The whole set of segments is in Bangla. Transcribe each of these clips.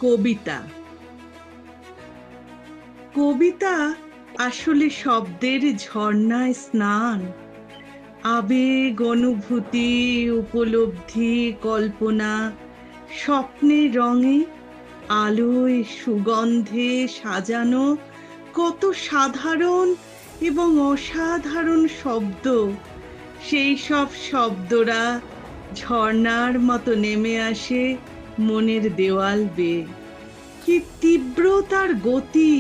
কবিতা। কবিতা আসলে শব্দের ঝর্ণায় স্নান, আবেগ, অনুভূতি, উপলব্ধি, কল্পনা, স্বপ্নের রঙে, আলোয়, সুগন্ধে সাজানো কত সাধারণ এবং অসাধারণ শব্দ। সেই সব শব্দরা ঝর্ণার মতো নেমে আসে মনের দেওয়াল বেয়ে। কি তীব্র তার গতি,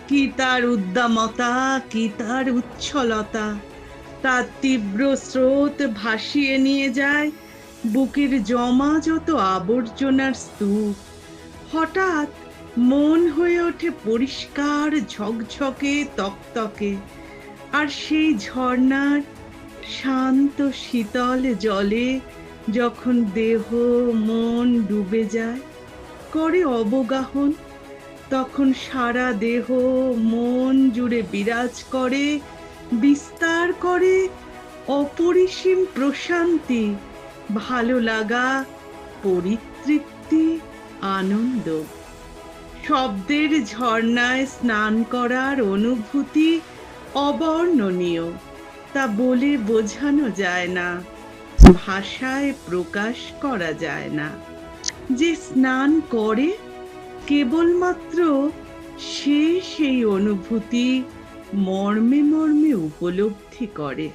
কি তার উদ্দামতা, কি তার উচ্ছলতা। তার তীব্র স্রোত ভাসিয়ে নিয়ে যায় বুকের জমা যত আবর্জনার স্তূপ। হঠাৎ মন হয়ে ওঠে পরিষ্কার, ঝকঝকে, তকতকে। আর সেই ঝর্ণার শান্ত শীতল জলে যখন দেহ মন ডুবে যায়, করে অবগাহন, তখন সারা দেহ মন জুড়ে বিরাজ করে, বিস্তার করে অপরিসীম প্রশান্তি, ভালো লাগা, পরিতৃপ্তি, আনন্দ। শব্দের ঝর্ণায় স্নান করার অনুভূতি অবর্ণনীয়। তা বলে বোঝানো যায় না, ভাষায় প্রকাশ করা যায় না। যে স্নান করে কেবলমাত্র সে সেই অনুভূতি মর্মে মর্মে উপলব্ধি করে।